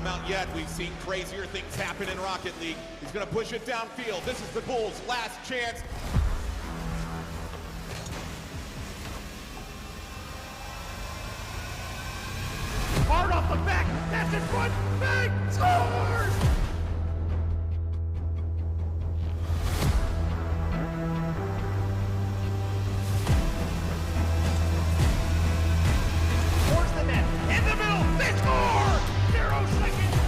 come out yet. We've seen crazier things happen in Rocket League. He's going to push it downfield. This is the Bulls' last chance. Hard off the back. That's in front. Big scores! Towards the net. In the middle. They score! 0 seconds.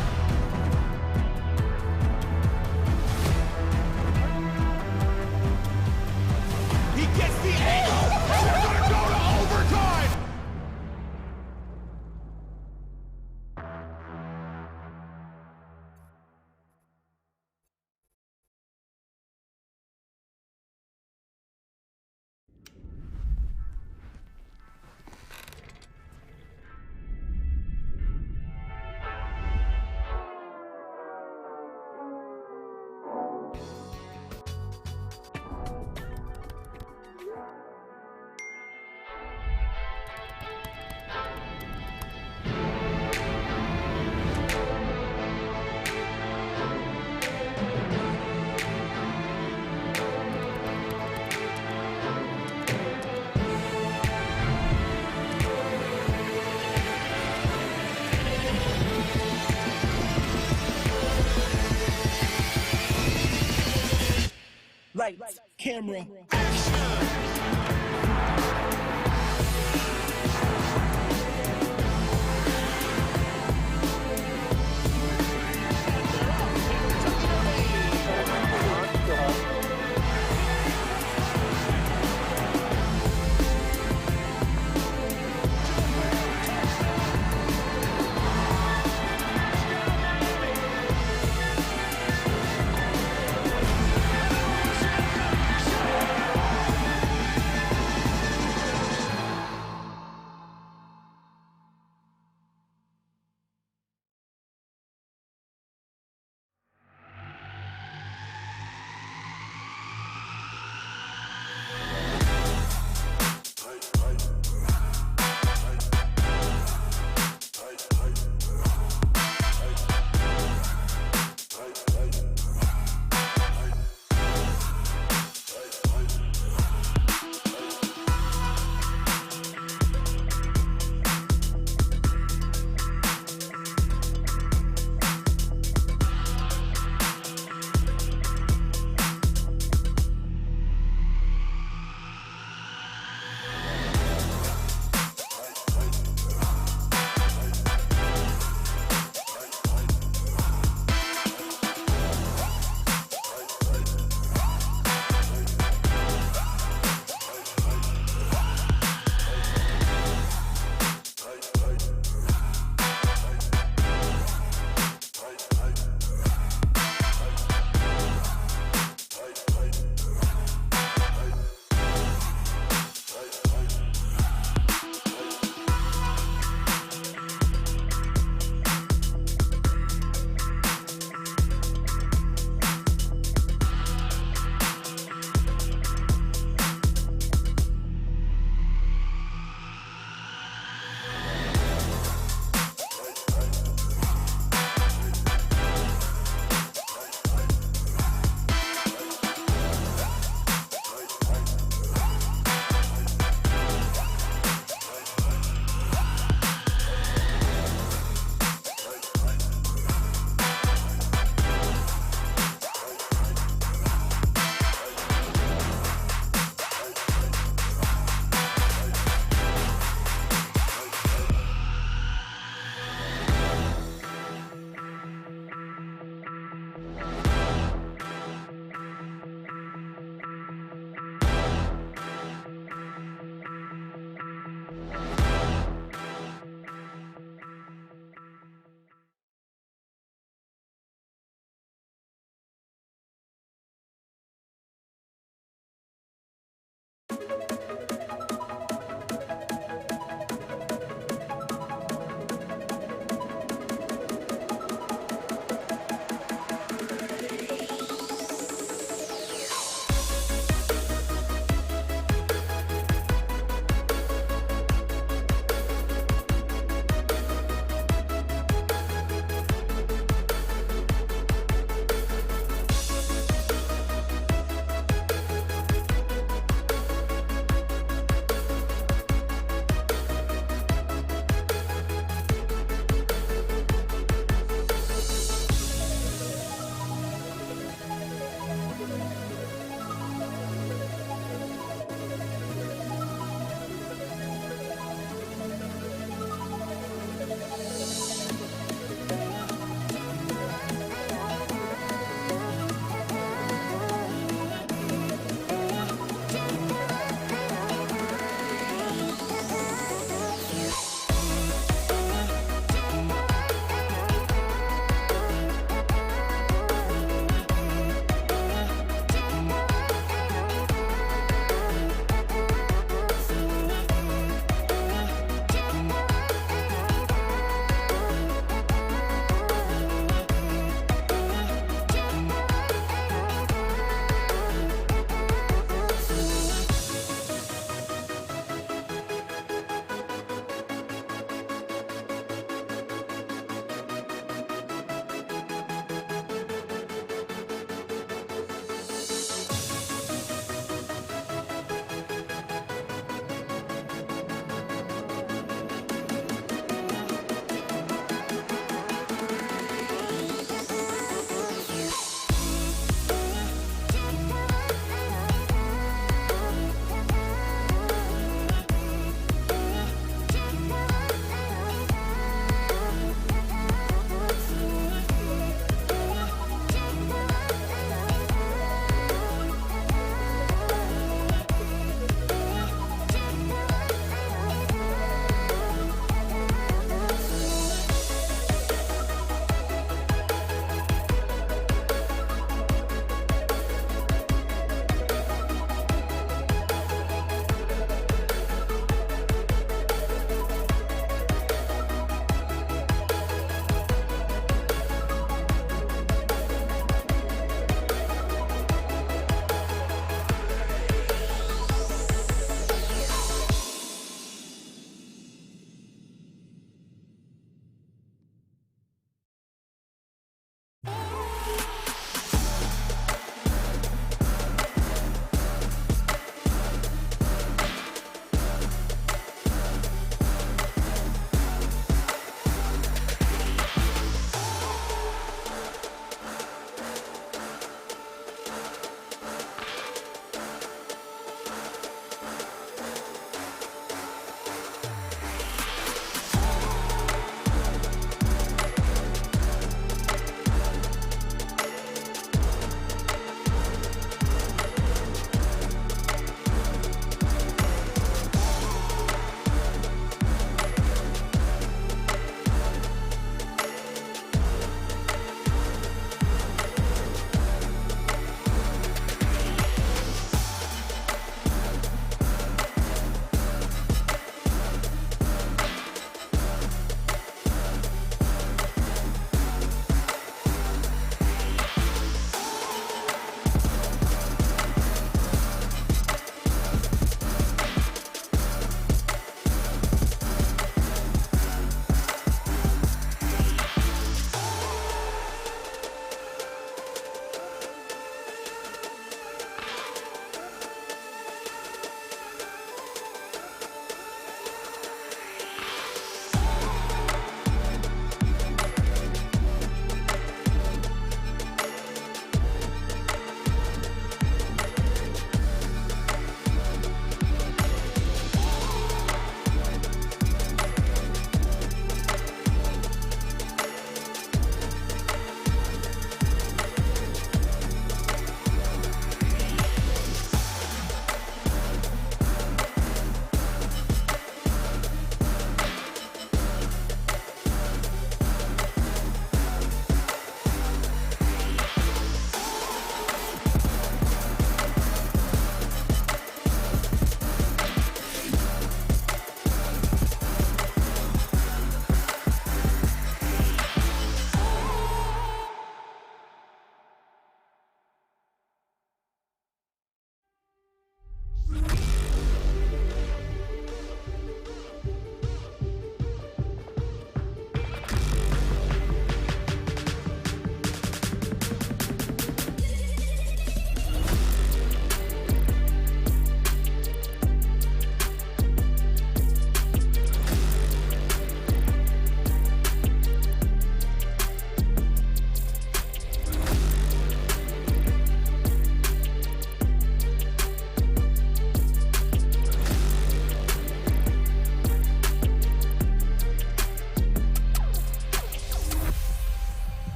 He gets the angle. They're going to go to overtime. Lights, camera,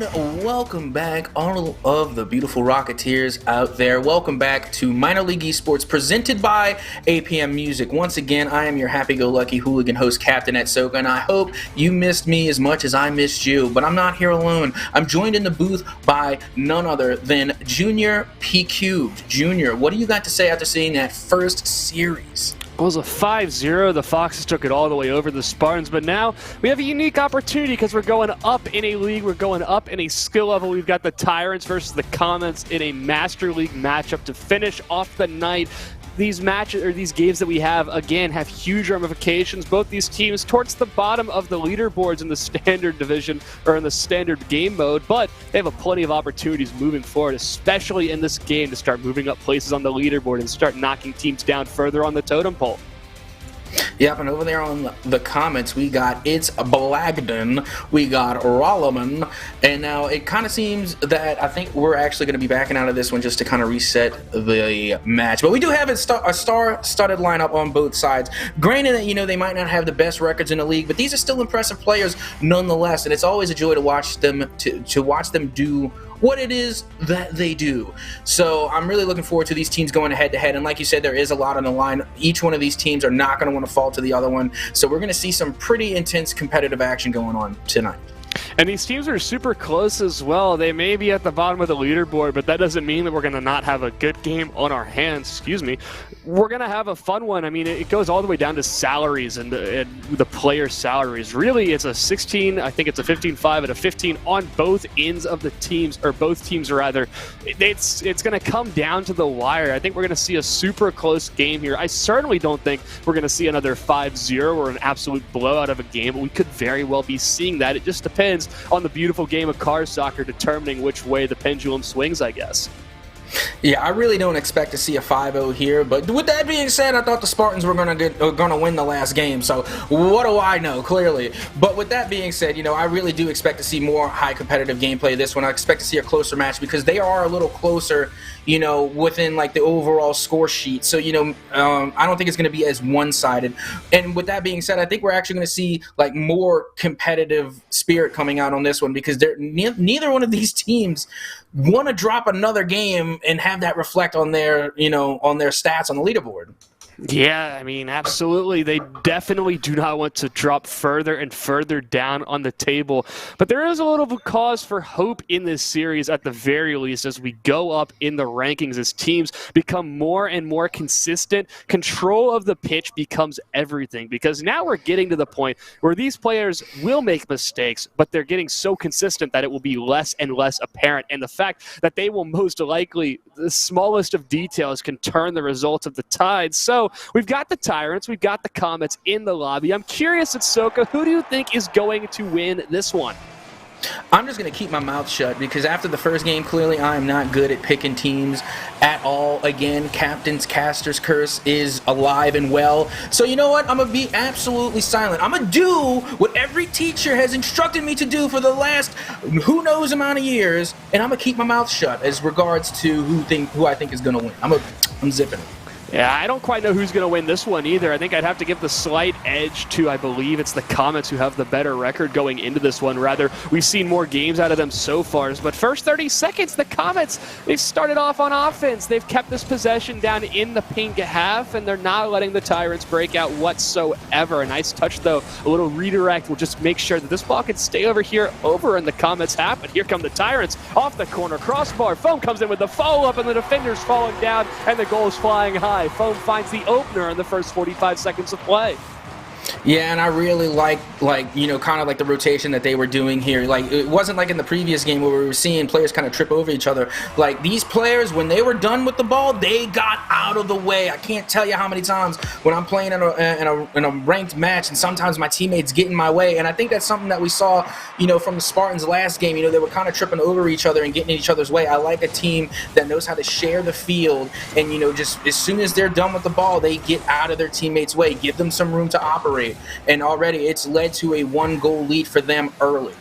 And welcome back, all of the beautiful Rocketeers out there. Welcome back to Minor League Esports, presented by APM Music. Once again, I am your happy-go-lucky hooligan host, Captain Etsoka, and I hope you missed me as much as I missed you. But I'm not here alone. I'm joined in the booth by none other than Junior P Cubed. Junior, what do you got to say after seeing that first series? It was a 5-0. The Foxes took it all the way over the Spartans, but now we have a unique opportunity because we're going up in a league. We're going up in a skill level. We've got the Tyrants versus the Comets in a Master League matchup to finish off the night. These matches, or these games that we have, again, have huge ramifications. Both these teams towards the bottom of the leaderboards in the standard division, or in the standard game mode, but they have plenty of opportunities moving forward, especially in this game, to start moving up places on the leaderboard and start knocking teams down further on the totem pole. Yep, and over there on the Comets, we got It's Blagden, we got Rolleman, and now it kind of seems that I think we're actually going to be backing out of this one just to kind of reset the match. But we do have a star-studded lineup on both sides. Granted that, they might not have the best records in the league, but these are still impressive players nonetheless, and it's always a joy to watch them to watch them do what it is that they do. So I'm really looking forward to these teams going head-to-head, and like you said, there is a lot on the line. Each one of these teams are not going to want to fall to the other one, so we're going to see some pretty intense competitive action going on tonight. And these teams are super close as well. They may be at the bottom of the leaderboard, but that doesn't mean that we're going to not have a good game on our hands. We're going to have a fun one. I mean, it goes all the way down to salaries and the player salaries. Really, it's a 16, I think it's a 15-5 and a 15 on both ends of the teams, or both teams rather. It's going to come down to the wire. I think we're going to see a super close game here. I certainly don't think we're going to see another 5-0 or an absolute blowout of a game, but we could very well be seeing that. It just depends on the beautiful game of card soccer determining which way the pendulum swings, I guess. Yeah, I really don't expect to see a 5-0 here, but with that being said, I thought the Spartans were going to win the last game, so what do I know, clearly. But with that being said, I really do expect to see more high competitive gameplay this one. I expect to see a closer match because they are a little closer, within like the overall score sheet. So, I don't think it's going to be as one-sided. And with that being said, I think we're actually going to see like more competitive spirit coming out on this one because neither one of these teams want to drop another game and have that reflect on their, on their stats on the leaderboard. Yeah, I mean, absolutely. They definitely do not want to drop further and further down on the table. But there is a little bit of cause for hope in this series at the very least as we go up in the rankings, as teams become more and more consistent. Control of the pitch becomes everything because now we're getting to the point where these players will make mistakes, but they're getting so consistent that it will be less and less apparent. And the fact that they will most likely, the smallest of details can turn the results of the tide. So we've got the Tyrants, we've got the Comets in the lobby. I'm curious, Etsoka, who do you think is going to win this one? I'm just going to keep my mouth shut because after the first game, clearly I am not good at picking teams at all. Again, Captain's Caster's Curse is alive and well. So you know what? I'm going to be absolutely silent. I'm going to do what every teacher has instructed me to do for the last who knows amount of years, and I'm going to keep my mouth shut as regards to who I think is going to win. I'm zipping it. Yeah, I don't quite know who's going to win this one either. I think I'd have to give the slight edge to, I believe it's the Comets who have the better record going into this one. Rather, we've seen more games out of them so far. But first 30 seconds, the Comets, they've started off on offense. They've kept this possession down in the pink half, and they're not letting the Tyrants break out whatsoever. A nice touch, though. A little redirect will just make sure that this ball can stay over in the Comets half. But here come the Tyrants off the corner. Crossbar. Foam comes in with the follow-up, and the defender's falling down, and the goal is flying high. Foam finds the opener in the first 45 seconds of play. Yeah, and I really like kind of like the rotation that they were doing here. Like, it wasn't like in the previous game where we were seeing players kind of trip over each other. Like, these players, when they were done with the ball, they got out of the way. I can't tell you how many times when I'm playing in a ranked match and sometimes my teammates get in my way. And I think that's something that we saw, from the Spartans last game. They were kind of tripping over each other and getting in each other's way. I like a team that knows how to share the field and, just as soon as they're done with the ball, they get out of their teammates' way, give them some room to operate. And already it's led to a 1-goal lead for them early.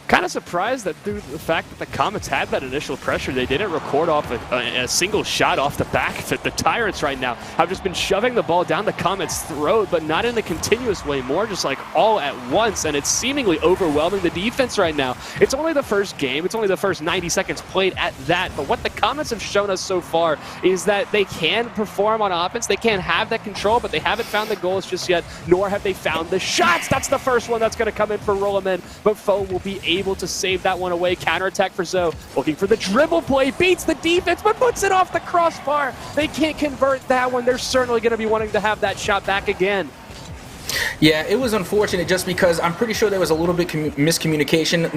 Kind of surprised that through the fact that the Comets had that initial pressure, they didn't record off a single shot off the back of it. The Tyrants right now have just been shoving the ball down the Comets' throat, but not in a continuous way, more just like all at once, and it's seemingly overwhelming the defense right now. It's only the first game. It's only the first 90 seconds played at that, but what the Comets have shown us so far is that they can perform on offense. They can have that control, but they haven't found the goals just yet, nor have they found the shots. That's the first one that's going to come in for Rollerman, but Foe will be able to save that one away. Counterattack for Zoe, looking for the dribble play, beats the defense, but puts it off the crossbar. They can't convert that one. They're certainly going to be wanting to have that shot back again. Yeah, it was unfortunate just because I'm pretty sure there was a little bit miscommunication.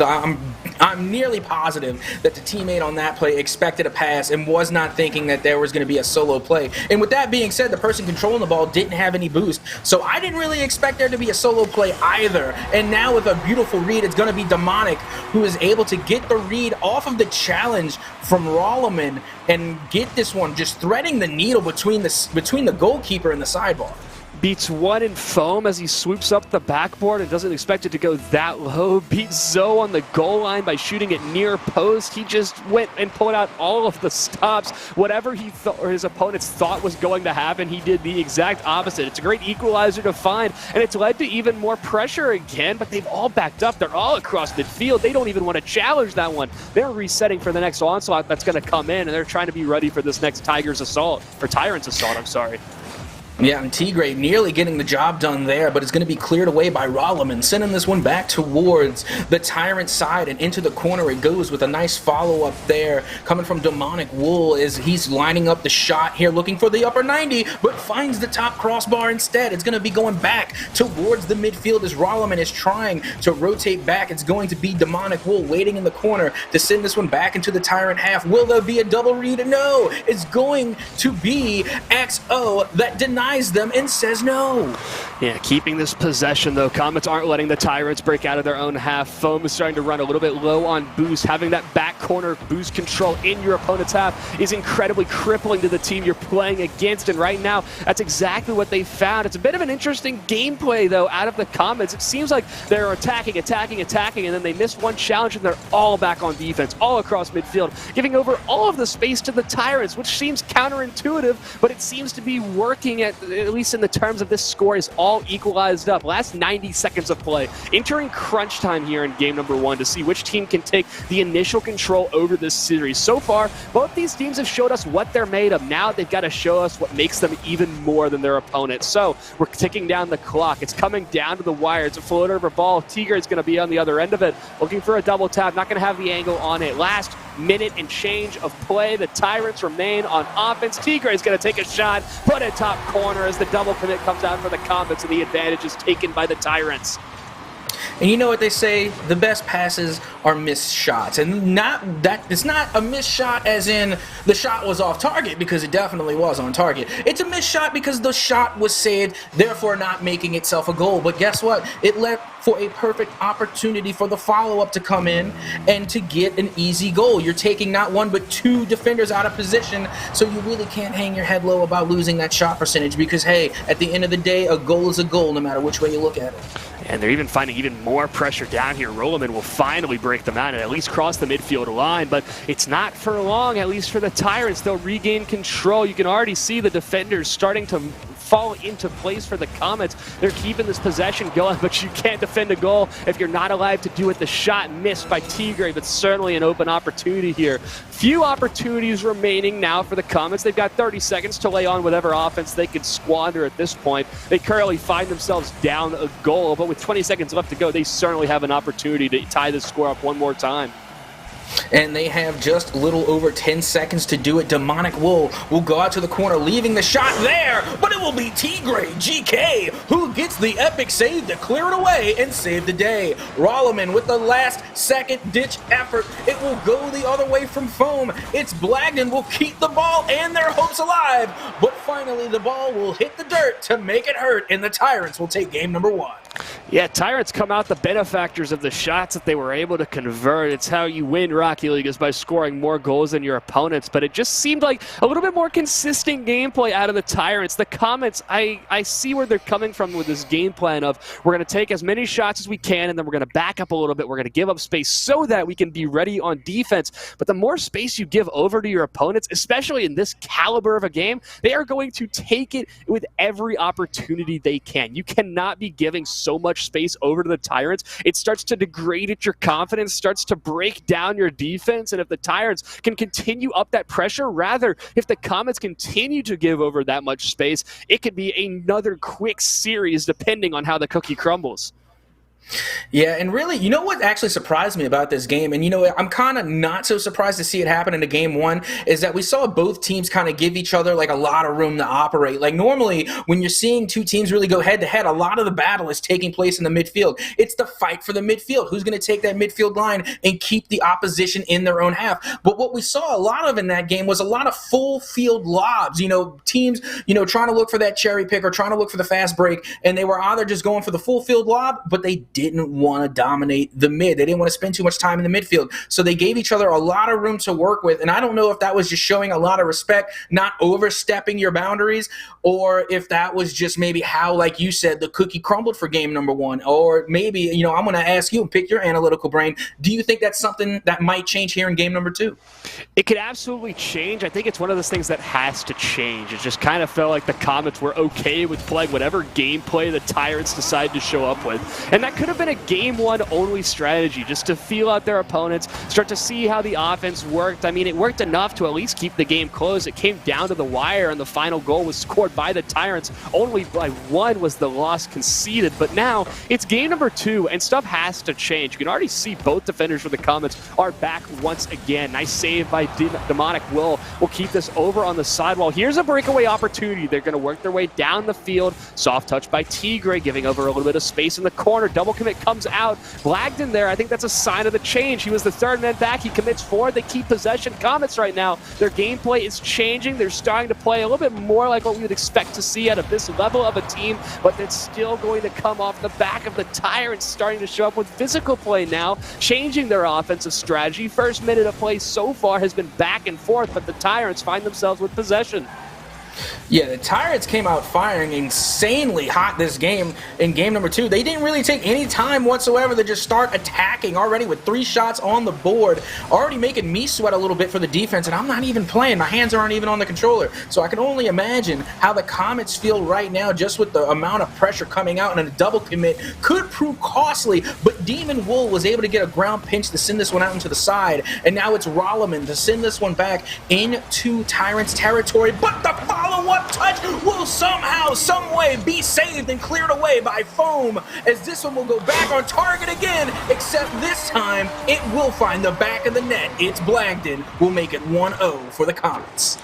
I'm nearly positive that the teammate on that play expected a pass and was not thinking that there was going to be a solo play. And with that being said, the person controlling the ball didn't have any boost. So I didn't really expect there to be a solo play either. And now with a beautiful read, it's going to be Demonic who is able to get the read off of the challenge from Rollerman and get this one just threading the needle between the goalkeeper and the sidebar. Beats one in foam as he swoops up the backboard and doesn't expect it to go that low. Beats Zoe on the goal line by shooting it near post. He just went and pulled out all of the stops. Whatever he thought or his opponents thought was going to happen, he did the exact opposite. It's a great equalizer to find, and it's led to even more pressure again, but they've all backed up. They're all across midfield. They don't even want to challenge that one. They're resetting for the next onslaught that's going to come in, and they're trying to be ready for this next Tigers assault, or Tyrants assault, I'm sorry. Yeah, and Tigre nearly getting the job done there, but it's going to be cleared away by Rollerman, sending this one back towards the Tyrant side, and into the corner it goes with a nice follow-up there coming from Demonic Wool as he's lining up the shot here, looking for the upper 90, but finds the top crossbar instead. It's going to be going back towards the midfield as Rollerman is trying to rotate back. It's going to be Demonic Wool waiting in the corner to send this one back into the Tyrant half. Will there be a double read? No, it's going to be XO that denies them and says no. Yeah, keeping this possession though. Comets aren't letting the Tyrants break out of their own half. Foam is starting to run a little bit low on boost. Having that back corner boost control in your opponent's half is incredibly crippling to the team you're playing against, and right now that's exactly what they found. It's a bit of an interesting gameplay though out of the Comets. It seems like they're attacking, and then they miss one challenge and they're all back on defense, all across midfield, giving over all of the space to the Tyrants, which seems counterintuitive, but it seems to be working at least in the terms of this score is all equalized up. Last 90 seconds of play. Entering crunch time here in game number one to see which team can take the initial control over this series. So far, both these teams have showed us what they're made of. Now they've got to show us what makes them even more than their opponents. So we're ticking down the clock. It's coming down to the wire. It's a floater over ball. Tigre is going to be on the other end of it, looking for a double tap. Not going to have the angle on it. Last minute and change of play. The Tyrants remain on offense. Tigre is going to take a shot, put it top corner as the double commit comes out for the Comets, and the advantage is taken by the Tyrants. And you know what they say, the best passes are missed shots. And not that it's not a missed shot as in the shot was off target, because it definitely was on target. It's a missed shot because the shot was saved, therefore not making itself a goal. But guess what? It left for a perfect opportunity for the follow-up to come in and to get an easy goal. You're taking not one but two defenders out of position, so you really can't hang your head low about losing that shot percentage, because hey, at the end of the day, a goal is a goal no matter which way you look at it. And they're even finding even more pressure down here. Rollerman will finally break them out and at least cross the midfield line, but it's not for long, at least for the Tyrants. They'll regain control. You can already see the defenders starting to fall into place for the Comets. They're keeping this possession going, but you can't defend a goal if you're not alive to do it. The shot missed by Tigre, but certainly an open opportunity here. Few opportunities remaining now for the Comets. They've got 30 seconds to lay on whatever offense they could squander at this point. They currently find themselves down a goal, but with 20 seconds left to go, they certainly have an opportunity to tie this score up one more time. And they have just a little over 10 seconds to do it. Demonic Wool will go out to the corner, leaving the shot there, but it will be Tigre GK who gets the epic save to clear it away and save the day. Rollerman with the last second ditch effort. It will go the other way from Foam. It's Blagden will keep the ball and their hopes alive, but finally the ball will hit the dirt to make it hurt, and the Tyrants will take game number one. Yeah, Tyrants come out the benefactors of the shots that they were able to convert. It's how you win Rocket League, is by scoring more goals than your opponents. But it just seemed like a little bit more consistent gameplay out of the Tyrants. The Comets, I see where they're coming from with this game plan of we're going to take as many shots as we can, and then we're going to back up a little bit. We're going to give up space so that we can be ready on defense. But the more space you give over to your opponents, especially in this caliber of a game, they are going to take it with every opportunity they can. You cannot be giving so much space over to the Tyrants. It starts to degrade at your confidence, starts to break down your defense, and if the Tyrants can continue up that pressure, rather, if the Comets continue to give over that much space, it could be another quick series depending on how the cookie crumbles. Yeah, and really, you know what actually surprised me about this game, and you know, I'm kind of not so surprised to see it happen in a game one, is that we saw both teams kind of give each other like a lot of room to operate. Like normally, when you're seeing two teams really go head to head, a lot of the battle is taking place in the midfield. It's the fight for the midfield. Who's going to take that midfield line and keep the opposition in their own half? But what we saw a lot of in that game was a lot of full field lobs. You know, teams, you know, trying to look for that cherry pick or trying to look for the fast break, and they were either just going for the full field lob, but they didn't want to dominate the mid. They didn't want to spend too much time in the midfield. So they gave each other a lot of room to work with. And I don't know if that was just showing a lot of respect, not overstepping your boundaries, or if that was just maybe how, like you said, the cookie crumbled for game number one. Or maybe, you know, I'm going to ask you and pick your analytical brain. Do you think that's something that might change here in game number two? It could absolutely change. I think it's one of those things that has to change. It just kind of felt like the Comets were okay with playing whatever gameplay the Tyrants decided to show up with. And that could have been a game one only strategy, just to feel out their opponents, start to see how the offense worked. I mean, it worked enough to at least keep the game close. It came down to the wire, and the final goal was scored by the Tyrants. Only by one was the loss conceded. But now it's game number two, and stuff has to change. You can already see both defenders for the Comets are back once again. Nice save by Demonic Will keep this over on the sidewall. Here's a breakaway opportunity. They're going to work their way down the field. Soft touch by Tigre, giving over a little bit of space in the corner. Double commit comes out. Blagden there, I think that's a sign of the change. He was the third man back. He commits forward. They keep possession. Comets right now, their gameplay is changing. They're starting to play a little bit more like what we would expect to see out of this level of a team, but it's still going to come off the back of the Tyrants starting to show up with physical play now, changing their offensive strategy. First minute of play so far has been back and forth, but the Tyrants find themselves with possession. Yeah, the Tyrants came out firing insanely hot this game in game number two. They didn't really take any time whatsoever to just start attacking already with 3 shots on the board, already making me sweat a little bit for the defense, and I'm not even playing. My hands aren't even on the controller. So I can only imagine how the Comets feel right now just with the amount of pressure coming out, and a double commit could prove costly, but Demon Wool was able to get a ground pinch to send this one out into the side, and now it's Rolleman to send this one back into Tyrants territory, but the follow-up touch will somehow, some way be saved and cleared away by Foam, as this one will go back on target again, except this time it will find the back of the net. It's Blagden will make it 1-0 for the Comets.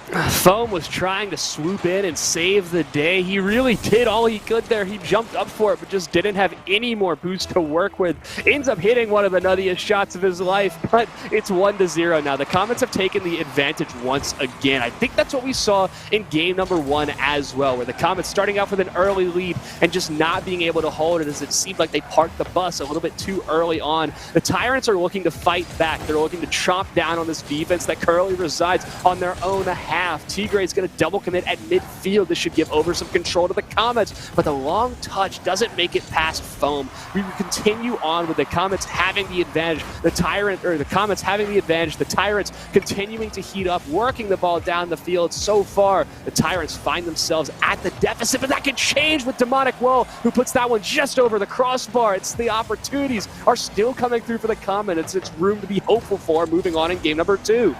Foam was trying to swoop in and save the day. He really did all he could there. He jumped up for it, but just didn't have any more boost to work with. Ends up hitting one of the nuttiest shots of his life, but it's 1-0 now. The Comets have taken the advantage once again. I think that's what we saw in game number one as well, where the Comets starting out with an early lead and just not being able to hold it, as it seemed like they parked the bus a little bit too early on. The Tyrants are looking to fight back. They're looking to chomp down on this defense that currently resides on their own half. Tigre is going to double commit at midfield. This should give over some control to the Comets, but the long touch doesn't make it past Foam. We will continue on with the Comets having the advantage. The Comets having the advantage. The Tyrants continuing to heat up, working the ball down the field. So far, the Tyrants find themselves at the deficit, but that can change with Demonic Woe, who puts that one just over the crossbar. It's the opportunities are still coming through for the Comets. It's room to be hopeful for moving on in game number two.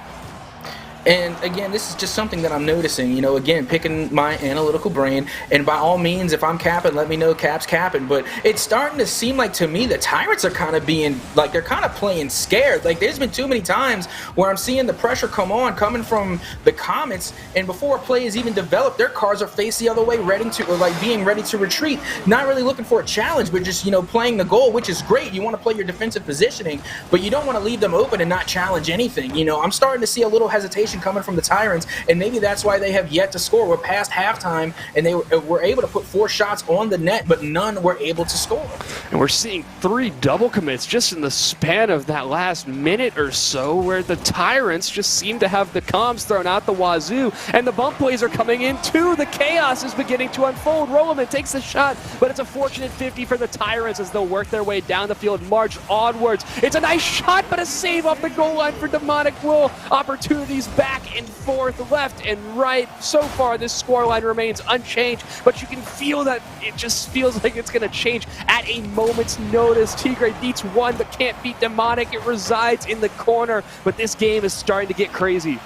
And again, this is just something that I'm noticing, you know, again, picking my analytical brain. And by all means, if I'm capping, let me know Cap's capping. But it's starting to seem like, to me, the Tyrants are kind of being, like, they're kind of playing scared. Like, there's been too many times where I'm seeing the pressure coming from the Comets, and before a play is even developed, their cars are faced the other way, being ready to retreat. Not really looking for a challenge, but just, you know, playing the goal, which is great. You want to play your defensive positioning, but you don't want to leave them open and not challenge anything. You know, I'm starting to see a little hesitation hesitation coming from the Tyrants, and maybe that's why they have yet to score. We're past halftime, and they were able to put 4 shots on the net, but none were able to score. And we're seeing 3 double commits just in the span of that last minute or so, where the Tyrants just seem to have the comms thrown out the wazoo, and the bump plays are coming in too. The chaos is beginning to unfold. Roloman takes the shot, but it's a fortunate 50 for the Tyrants as they'll work their way down the field, march onwards. It's a nice shot, but a save off the goal line for Demonic Will. Opportunities back and forth, left and right. So far, this scoreline remains unchanged, but you can feel that it just feels like it's going to change at a moment's notice. Tigre beats one, but can't beat Demonic. It resides in the corner, but this game is starting to get crazy.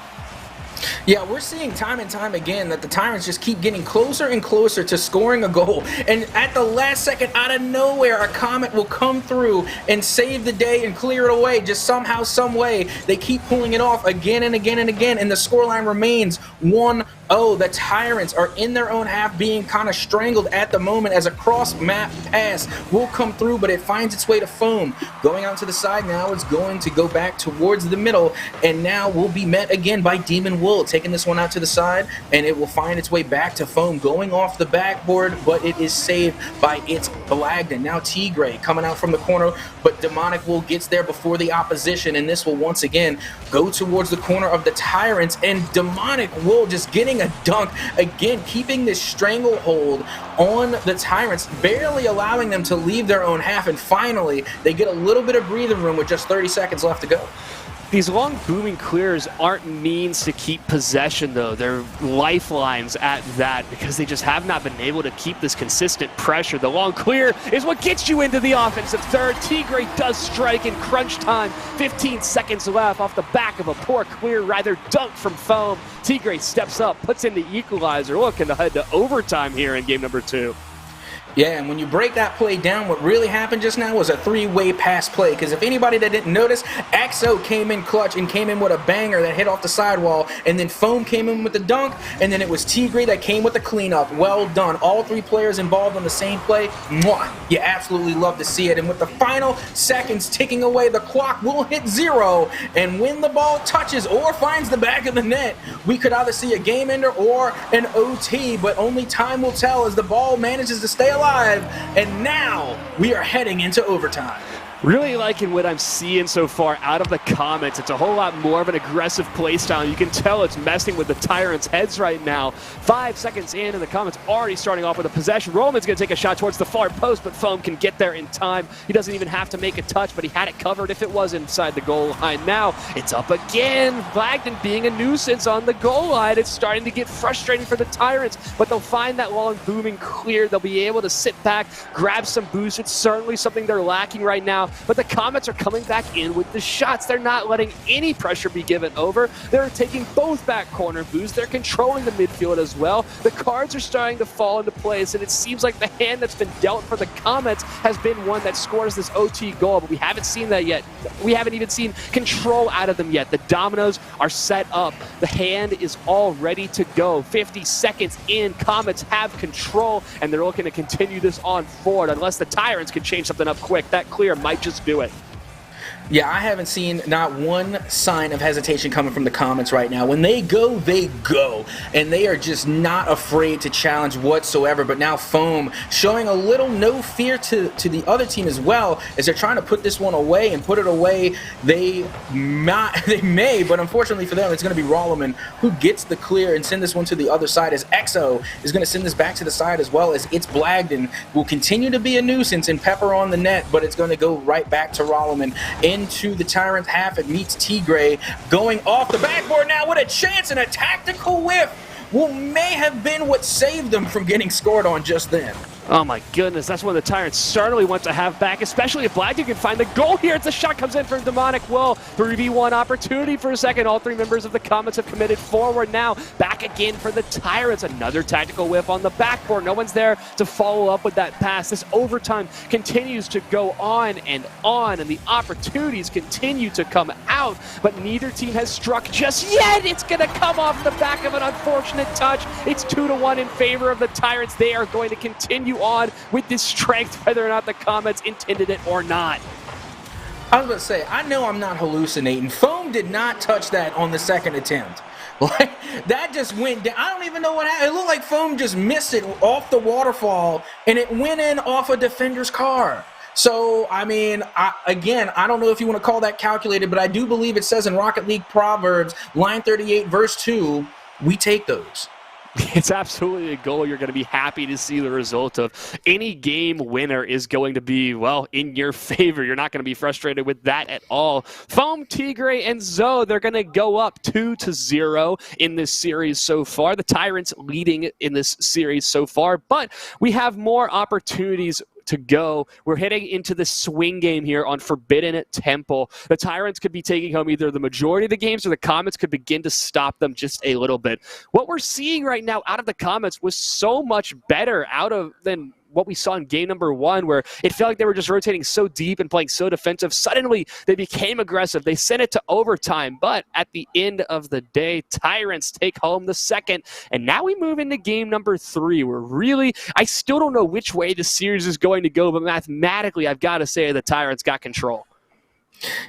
Yeah, we're seeing time and time again that the Tyrants just keep getting closer and closer to scoring a goal. And at the last second, out of nowhere, a Comet will come through and save the day and clear it away. Just somehow, some way, they keep pulling it off again and again and again. And the scoreline remains 1-0. The Tyrants are in their own half, being kind of strangled at the moment as a cross-map pass will come through, but it finds its way to Foam. Going out to the side now, it's going to go back towards the middle, and now will be met again by Demon Wool, taking this one out to the side, and it will find its way back to Foam, going off the backboard, but it is saved by its Blagden. Now Tigre coming out from the corner, but Demonic Wool gets there before the opposition, and this will once again go towards the corner of the Tyrants, and Demonic Wool just getting a dunk again, keeping this stranglehold on the Tyrants, barely allowing them to leave their own half, and finally they get a little bit of breathing room with just 30 seconds left to go. These long booming clears aren't means to keep possession, though. They're lifelines at that, because they just have not been able to keep this consistent pressure. The long clear is what gets you into the offensive third. Tigre does strike in crunch time. 15 seconds left off the back of a poor clear, rather dunk from Foam. Tigre steps up, puts in the equalizer, looking to head to overtime here in game number 2. Yeah, and when you break that play down, what really happened just now was a 3-way pass play, because if anybody that didn't notice, XO came in clutch and came in with a banger that hit off the sidewall, and then Foam came in with the dunk, and then it was Tigre that came with the cleanup. Well done. All 3 players involved on the same play. Mwah! You absolutely love to see it. And with the final seconds ticking away, the clock will hit 0, and when the ball touches or finds the back of the net, we could either see a game ender or an OT, but only time will tell as the ball manages to stay alive. And now we are heading into overtime. Really liking what I'm seeing so far out of the Comets. It's a whole lot more of an aggressive play style. You can tell it's messing with the Tyrants' heads right now. 5 seconds in, and the Comets already starting off with a possession. Roman's going to take a shot towards the far post, but Foam can get there in time. He doesn't even have to make a touch, but he had it covered if it was inside the goal line. Now it's up again. Blagden being a nuisance on the goal line. It's starting to get frustrating for the Tyrants, but they'll find that long booming clear. They'll be able to sit back, grab some boost. It's certainly something they're lacking right now. But the Comets are coming back in with the shots. They're not letting any pressure be given over. They're taking both back corner boosts. They're controlling the midfield as well. The cards are starting to fall into place, and it seems like the hand that's been dealt for the Comets has been one that scores this OT goal, but we haven't seen that yet. We haven't even seen control out of them yet. The dominoes are set up. The hand is all ready to go. 50 seconds in, Comets have control, and they're looking to continue this on forward unless the Tyrants can change something up quick. That clear might just do it. Yeah, I haven't seen not one sign of hesitation coming from the Comets right now. When they go, and they are just not afraid to challenge whatsoever. But now Foam showing a little no fear to the other team as well, as they're trying to put this one away and put it away. They may, but unfortunately for them, it's going to be Rolleman who gets the clear and send this one to the other side, as XO is going to send this back to the side, as well as it's Blagden will continue to be a nuisance and pepper on the net, but it's going to go right back to Rolleman. Into the Tyrant half, it meets Tigre going off the backboard now with a chance, and a tactical whiff may have been what saved them from getting scored on just then. Oh my goodness, that's one the Tyrants certainly want to have back, especially if Blagden can find the goal here. It's a shot comes in from Demonic Will. 3v1 opportunity for a second. All 3 members of the Comets have committed forward now. Back again for the Tyrants. Another tactical whip on the backboard. No one's there to follow up with that pass. This overtime continues to go on, and the opportunities continue to come out, but neither team has struck just yet. It's going to come off the back of an unfortunate touch. It's 2-1 in favor of the Tyrants. They are going to continue on with this strength, whether or not the Comets intended it or not. I was about to say, I know I'm not hallucinating. Foam did not touch that on the second attempt. Like, that just went down. I don't even know what happened. It looked like Foam just missed it off the waterfall, and it went in off a defender's car. So, I mean, I don't know if you want to call that calculated, but I do believe it says in Rocket League Proverbs, line 38, verse 2, we take those. It's absolutely a goal you're going to be happy to see the result of. Any game winner is going to be, well, in your favor. You're not going to be frustrated with that at all. Foam, Tigre, and Zoe, they're going to go up 2-0 in this series so far. The Tyrants leading in this series so far, but we have more opportunities to go. We're heading into the swing game here on Forbidden Temple. The Tyrants could be taking home either the majority of the games, or the Comets could begin to stop them just a little bit. What we're seeing right now out of the Comets was so much better than what we saw in game number 1, where it felt like they were just rotating so deep and playing so defensive. Suddenly, they became aggressive. They sent it to overtime, but at the end of the day, Tyrants take home the second, and now we move into game number 3, where I still don't know which way the series is going to go, but mathematically, I've got to say the Tyrants got control.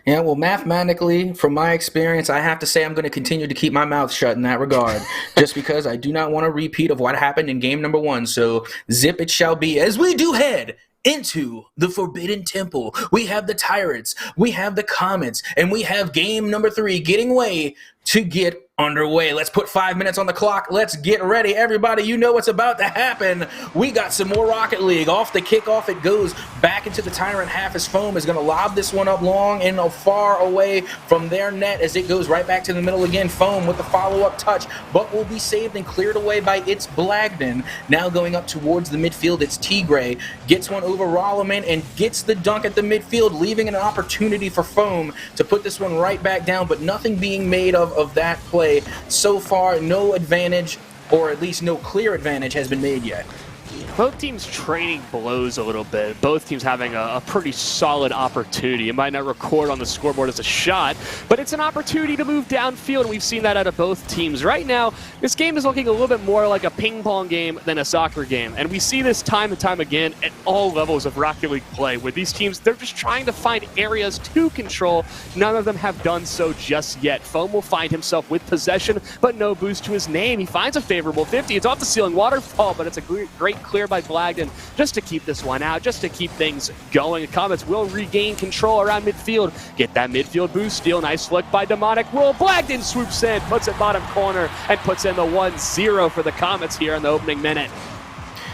Yeah, well, mathematically, from my experience, I have to say I'm going to continue to keep my mouth shut in that regard, just because I do not want a repeat of what happened in game number 1. So zip it shall be, as we do head into the Forbidden Temple. We have the Tyrants, we have the Comets, and we have game number 3 getting way to get underway. Let's put 5 minutes on the clock. Let's get ready. Everybody, you know what's about to happen. We got some more Rocket League. Off the kickoff, it goes back into the Tyrant half as Foam is going to lob this one up long and far away from their net as it goes right back to the middle again. Foam with the follow-up touch, but will be saved and cleared away by It's Blagden. Now going up towards the midfield, it's Tigre. Gets one over Rollerman and gets the dunk at the midfield, leaving an opportunity for Foam to put this one right back down, but nothing being made of that play. So far, no advantage, or at least no clear advantage, has been made yet. Both teams trading blows a little bit. Both teams having a pretty solid opportunity. It might not record on the scoreboard as a shot, but it's an opportunity to move downfield, and we've seen that out of both teams. Right now, this game is looking a little bit more like a ping pong game than a soccer game, and we see this time and time again at all levels of Rocket League play, where these teams, they're just trying to find areas to control. None of them have done so just yet. Foam will find himself with possession, but no boost to his name. He finds a favorable 50. It's off the ceiling waterfall, but it's a great clear by Blagden just to keep this one out, just to keep things going. The Comets will regain control around midfield, get that midfield boost steal. Nice flick by Demonic Will. Blagden swoops in, puts it bottom corner, and puts in the 1-0 for the Comets here in the opening minute.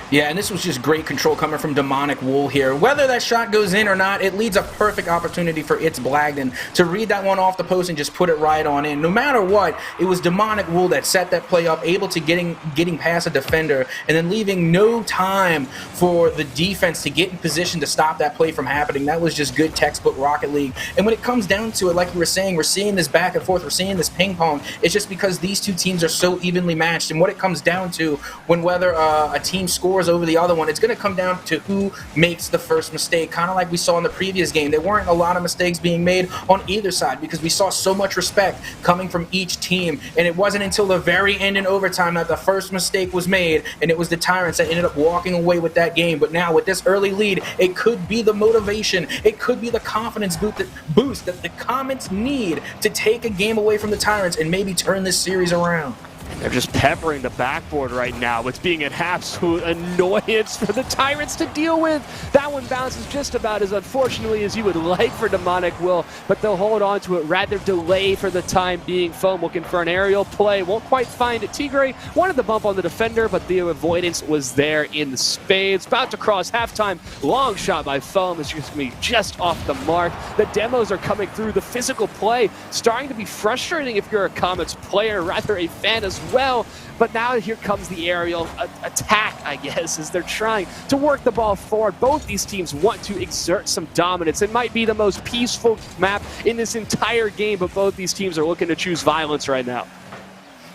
Yeah, and this was just great control coming from Demonic Wool here. Whether that shot goes in or not, it leads a perfect opportunity for It's Blagden to read that one off the post and just put it right on in. No matter what, it was Demonic Wool that set that play up, able to getting past a defender, and then leaving no time for the defense to get in position to stop that play from happening. That was just good textbook Rocket League. And when it comes down to it, like you were saying, we're seeing this back and forth, we're seeing this ping pong. It's just because these two teams are so evenly matched. And what it comes down to, whether a team scores over the other one, it's going to come down to who makes the first mistake, kind of like we saw in the previous game. There weren't a lot of mistakes being made on either side because we saw so much respect coming from each team, and it wasn't until the very end in overtime that the first mistake was made, and it was the Tyrants that ended up walking away with that game. But now with this early lead, it could be the motivation, it could be the confidence boost that the Comets need to take a game away from the Tyrants and maybe turn this series around. They're just peppering the backboard right now. It's being an absolute annoyance for the Tyrants to deal with. That one bounces just about as unfortunately as you would like for Demonic Will, but they'll hold on to it, rather delay for the time being. Foam looking for an aerial play. Won't quite find it. Tigre wanted the bump on the defender, but the avoidance was there in the spades. About to cross halftime. Long shot by Foam. It's just going to be just off the mark. The demos are coming through. The physical play starting to be frustrating if you're a Comets player, rather a fan as well. But now here comes the aerial attack, I guess, as they're trying to work the ball forward. Both these teams want to exert some dominance. It might be the most peaceful map in this entire game, but both these teams are looking to choose violence right now.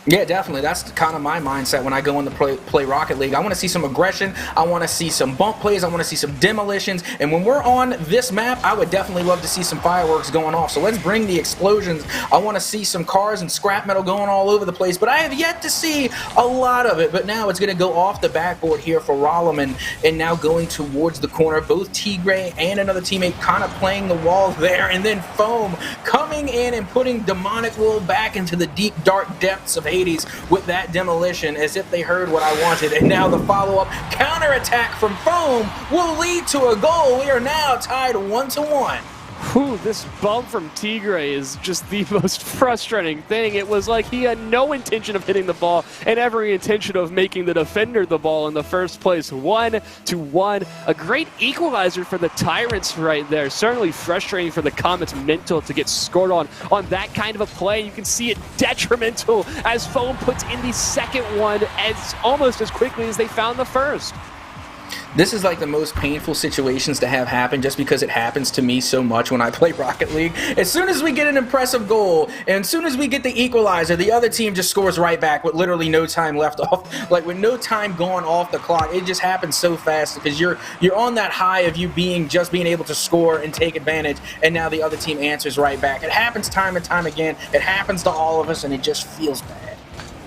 Yeah, definitely. That's kind of my mindset when I go in to play Rocket League. I want to see some aggression. I want to see some bump plays. I want to see some demolitions. And when we're on this map, I would definitely love to see some fireworks going off. So let's bring the explosions. I want to see some cars and scrap metal going all over the place. But I have yet to see a lot of it. But now it's going to go off the backboard here for Rollerman. And now going towards the corner. Both Tigre and another teammate kind of playing the wall there. And then Foam coming in and putting Demonic Will back into the deep, dark depths of Hades with that demolition as if they heard what I wanted. And now the follow-up counterattack from Foam will lead to a goal. We are now tied 1-1. Whew, this bump from Tigre is just the most frustrating thing. It was like he had no intention of hitting the ball and every intention of making the defender the ball in the first place. 1-1. A great equalizer for the Tyrants right there. Certainly frustrating for the Comets mental to get scored on that kind of a play. You can see it detrimental as Foam puts in the second one as almost as quickly as they found the first. This is like the most painful situations to have happen just because it happens to me so much when I play Rocket League. As soon as we get an impressive goal and as soon as we get the equalizer, the other team just scores right back with literally no time left off. Like with no time going off the clock, it just happens so fast because you're on that high of you being able to score and take advantage, and now the other team answers right back. It happens time and time again. It happens to all of us, and it just feels bad.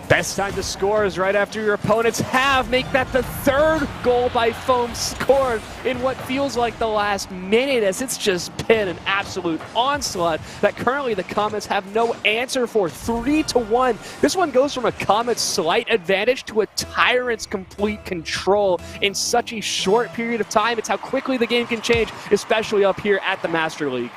Best time to score is right after your opponents make that the third goal by Foam scored in what feels like the last minute, as it's just been an absolute onslaught that currently the Comets have no answer for. 3-1. This one goes from a Comets slight advantage to a Tyrants complete control in such a short period of time. It's how quickly the game can change, especially up here at the Master League.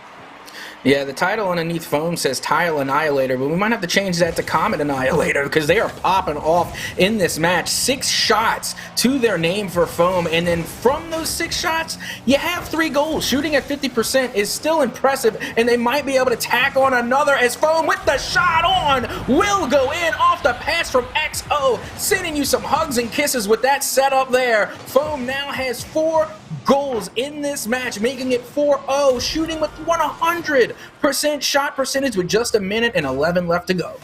Yeah, the title underneath Foam says Tile Annihilator, but we might have to change that to Comet Annihilator because they are popping off in this match. 6 shots to their name for Foam, and then from those 6 shots, you have 3 goals. Shooting at 50% is still impressive, and they might be able to tack on another as Foam with the shot on will go in off the pass from XO, sending you some hugs and kisses with that setup there. Foam now has 4 goals in this match, making it 4-0, shooting with 100% shot percentage with just a minute and 11 left to go.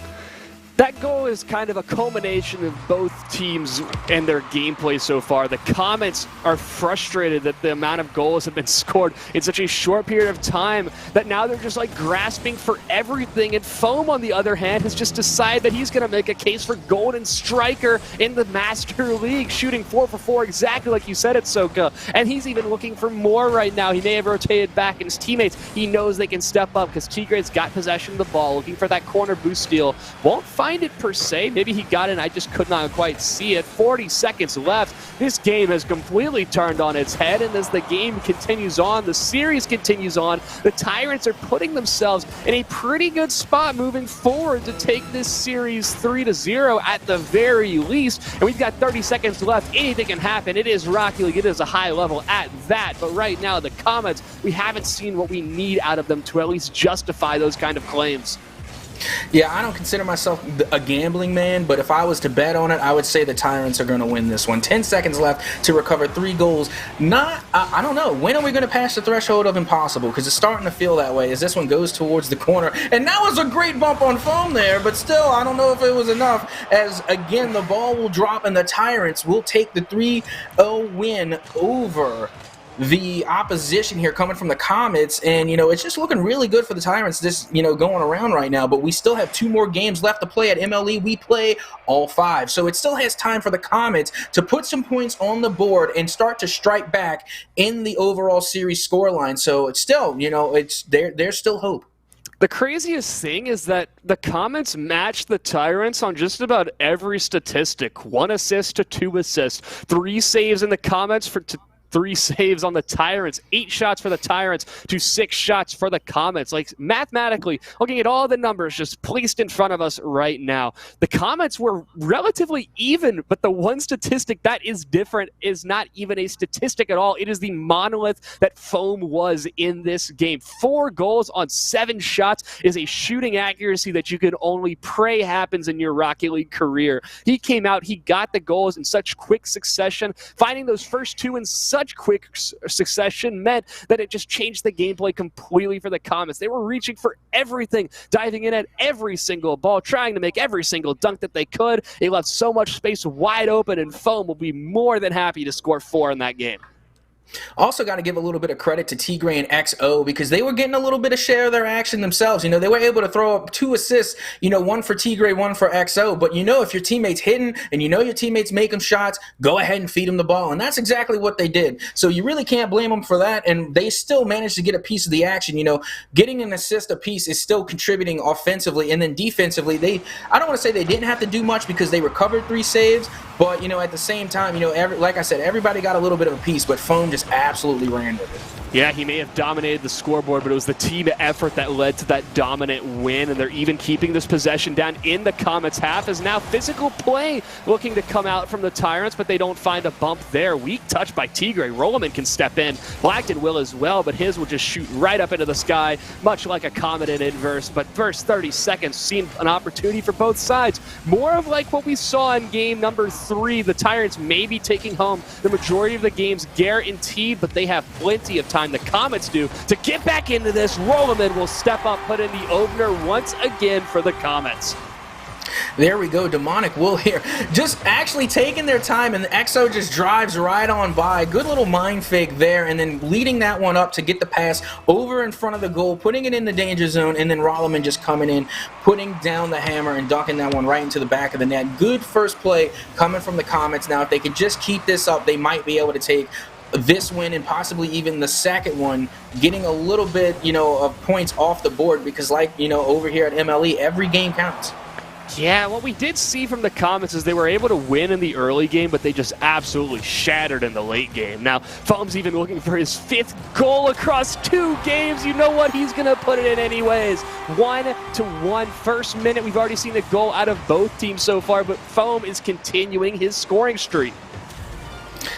That goal is kind of a culmination of both teams and their gameplay so far. The Comets are frustrated that the amount of goals have been scored in such a short period of time that now they're just like grasping for everything. And Foam, on the other hand, has just decided that he's going to make a case for Golden Striker in the Master League, shooting 4 for 4, exactly like you said it, Soka. And he's even looking for more right now. He may have rotated back, and his teammates, he knows they can step up because Tigre's got possession of the ball, looking for that corner boost steal. Won't find it per se. Maybe he got it, I just could not quite see it. 40 seconds left. This game has completely turned on its head, and as the game continues on, the series continues on, the Tyrants are putting themselves in a pretty good spot moving forward to take this series 3-0 at the very least. And we've got 30 seconds left. Anything can happen. It is Rocket League. It is a high level at that. But right now, the Comets, we haven't seen what we need out of them to at least justify those kind of claims. Yeah, I don't consider myself a gambling man, but if I was to bet on it, I would say the Tyrants are going to win this one. 10 seconds left to recover 3 goals. I don't know. When are we going to pass the threshold of impossible? Because it's starting to feel that way as this one goes towards the corner. And that was a great bump on Foam there, but still, I don't know if it was enough, as, again, the ball will drop and the Tyrants will take the 3-0 win over the opposition here coming from the Comets. And, it's just looking really good for the Tyrants this, going around right now. But we still have 2 more games left to play at MLE. We play all 5. So it still has time for the Comets to put some points on the board and start to strike back in the overall series scoreline. So it's still, there's still hope. The craziest thing is that the Comets match the Tyrants on just about every statistic. 1 assist to 2 assists. 3 saves in the Comets for 3 saves on the Tyrants, 8 shots for the Tyrants to 6 shots for the Comets. Like, mathematically, looking at all the numbers just placed in front of us right now, the Comets were relatively even, but the one statistic that is different is not even a statistic at all. It is the monolith that Foam was in this game. 4 goals on 7 shots is a shooting accuracy that you can only pray happens in your Rocket League career. He came out, he got the goals in such quick succession. Finding those first 2 in such quick succession meant that it just changed the gameplay completely for the Comets. They were reaching for everything, diving in at every single ball, trying to make every single dunk that they could. They left so much space wide open, and Foam will be more than happy to score 4 in that game. Also got to give a little bit of credit to Tigray and XO because they were getting a little bit of share of their action themselves. They were able to throw up 2 assists, one for Tigray, one for XO. But if your teammate's hitting and your teammates make them shots, go ahead and feed them the ball. And that's exactly what they did. So you really can't blame them for that. And they still managed to get a piece of the action. Getting an assist a piece is still contributing offensively. And then defensively, I don't want to say they didn't have to do much because they recovered 3 saves. But, at the same time, like I said, everybody got a little bit of a piece, but Foam just absolutely ran with it. Yeah, he may have dominated the scoreboard, but it was the team effort that led to that dominant win, and they're even keeping this possession down in the Comets half as now physical play looking to come out from the Tyrants, but they don't find a bump there. Weak touch by Tigray. Rollerman can step in. Blackton will as well, but his will just shoot right up into the sky, much like a Comet in Inverse. But first 30 seconds seemed an opportunity for both sides. More of like what we saw in game number 3. The Tyrants may be taking home the majority of the games guaranteed, but they have plenty of time. The Comets do to get back into this. Rollerman will step up, put in the opener once again for the Comets. There we go. Demonic Will here. Just actually taking their time, and the XO just drives right on by. Good little mind fake there, and then leading that one up to get the pass over in front of the goal, putting it in the danger zone, and then Rollerman just coming in, putting down the hammer and dunking that one right into the back of the net. Good first play coming from the Comets. Now, if they could just keep this up, they might be able to take this win and possibly even the second one, getting a little bit, of points off the board because over here at MLE, every game counts. Yeah, what we did see from the Comets is they were able to win in the early game, but they just absolutely shattered in the late game. Now, Foam's even looking for his 5th goal across 2 games. You know what? He's going to put it in anyways. 1-1. First minute, we've already seen a goal out of both teams so far, but Foam is continuing his scoring streak.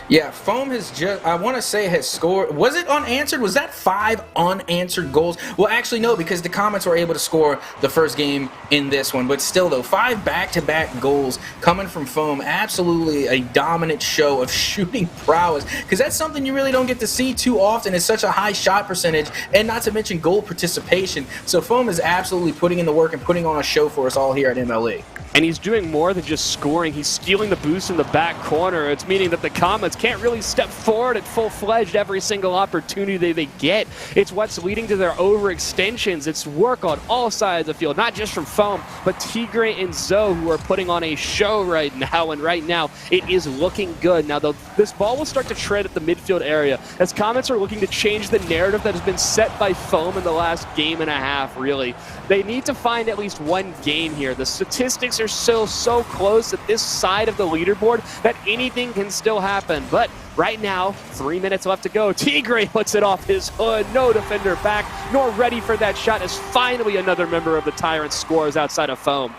Yeah, Foam has just, I want to say, has scored. Was it unanswered? Was that 5 unanswered goals? Well, actually, no, because the Comets were able to score the first game in this one. But still, though, 5 back-to-back goals coming from Foam. Absolutely a dominant show of shooting prowess. Because that's something you really don't get to see too often. It's such a high shot percentage, and not to mention goal participation. So Foam is absolutely putting in the work and putting on a show for us all here at MLE. And he's doing more than just scoring. He's stealing the boost in the back corner. It's meaning that the Comets can't really step forward at full-fledged every single opportunity they get. It's what's leading to their overextensions. It's work on all sides of the field, not just from Foam, but Tigray and Zoe, who are putting on a show right now. And right now, it is looking good. Now, this ball will start to tread at the midfield area as Comets are looking to change the narrative that has been set by Foam in the last game and a half, really. They need to find at least one game here. The statistics are still so close at this side of the leaderboard that anything can still happen. But right now, 3 minutes left to go. Tigray puts it off his hood. No defender back, nor ready for that shot as finally another member of the Tyrants scores outside of Foam.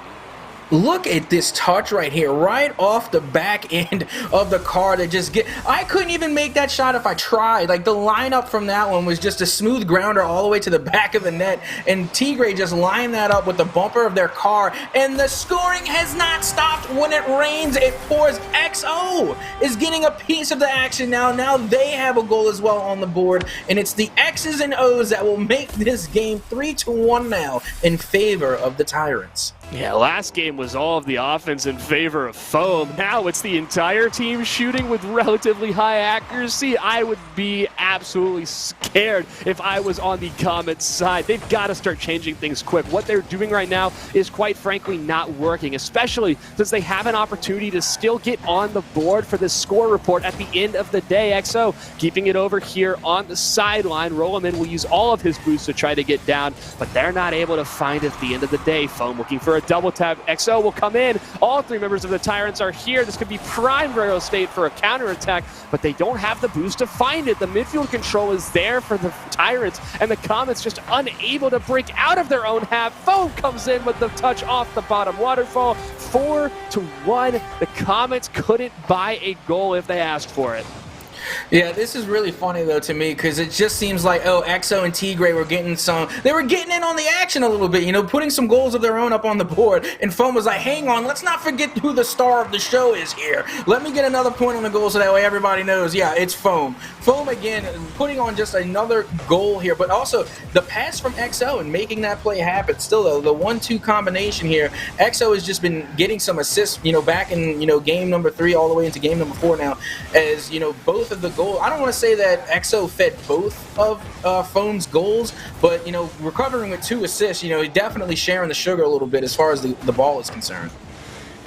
Look at this touch right here, right off the back end of the car that just I couldn't even make that shot if I tried. Like, the lineup from that one was just a smooth grounder all the way to the back of the net, and Tigray just lined that up with the bumper of their car, and the scoring has not stopped. When it rains, it pours. XO is getting a piece of the action now. Now they have a goal as well on the board, and it's the X's and O's that will make this game 3-1 now in favor of the Tyrants. Yeah, last game was all of the offense in favor of Foam. Now it's the entire team shooting with relatively high accuracy. I would be absolutely scared if I was on the Comets side. They've got to start changing things quick. What they're doing right now is quite frankly not working, especially since they have an opportunity to still get on the board for this score report at the end of the day. XO keeping it over here on the sideline. Rollerman will use all of his boosts to try to get down, but they're not able to find it at the end of the day. Foam looking for a double tap. XO will come in. All 3 members of the Tyrants are here. This could be prime real estate for a counterattack, but they don't have the boost to find it. The midfield control is there for the Tyrants, and the Comets just unable to break out of their own half. Foam comes in with the touch off the bottom waterfall. 4-1. The Comets couldn't buy a goal if they asked for it. Yeah, this is really funny, though, to me, because it just seems like, XO and Tigray were getting they were getting in on the action a little bit, putting some goals of their own up on the board, and Foam was like, hang on, let's not forget who the star of the show is here. Let me get another point on the goal so that way everybody knows, yeah, it's Foam. Foam, again, putting on just another goal here, but also the pass from XO and making that play happen. Still, though, the 1-2 combination here, XO has just been getting some assists, back in, game number 3 all the way into game number 4 now, as, both both of the goals. I don't want to say that EXO fed both of Foam's goals, but, you know, recovering with 2 assists, you know, definitely sharing the sugar a little bit as far as the ball is concerned.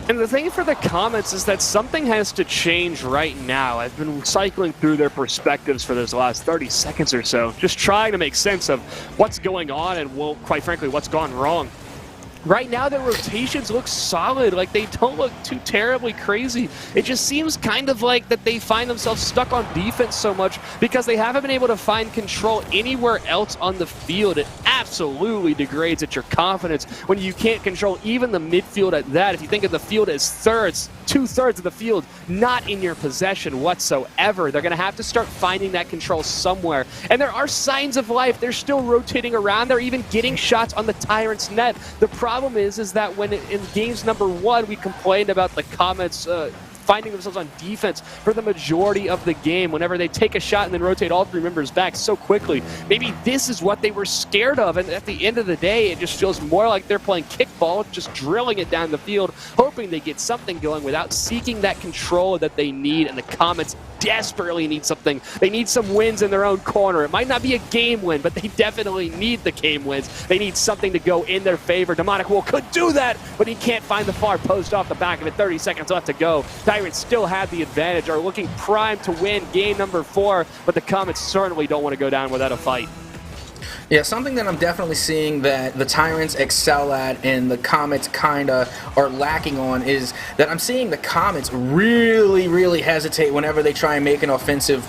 And the thing for the Comets is that something has to change right now. I've been cycling through their perspectives for those last 30 seconds or so, just trying to make sense of what's going on and, well, quite frankly, what's gone wrong. Right now, their rotations look solid. Like, they don't look too terribly crazy. It just seems kind of like that they find themselves stuck on defense so much because they haven't been able to find control anywhere else on the field. It absolutely degrades at your confidence when you can't control even the midfield at that. If you think of the field as thirds, 2/3 of the field not in your possession whatsoever, they're going to have to start finding that control somewhere. And there are signs of life. They're still rotating around. They're even getting shots on the Tyrants' net. The problem is that when in games number 1 we complained about the Comets finding themselves on defense for the majority of the game whenever they take a shot and then rotate all 3 members back so quickly. Maybe this is what they were scared of, and at the end of the day, it just feels more like they're playing kickball, just drilling it down the field, hoping they get something going without seeking that control that they need, and the Comets desperately need something. They need some wins in their own corner. It might not be a game win, but they definitely need the game wins. They need something to go in their favor. Demonic Wolf could do that, but he can't find the far post off the back of it. 30 seconds left to go. Tyrants still have the advantage, are looking primed to win game number 4, but the Comets certainly don't want to go down without a fight. Yeah, something that I'm definitely seeing that the Tyrants excel at and the Comets kind of are lacking on is that I'm seeing the Comets really hesitate whenever they try and make an offensive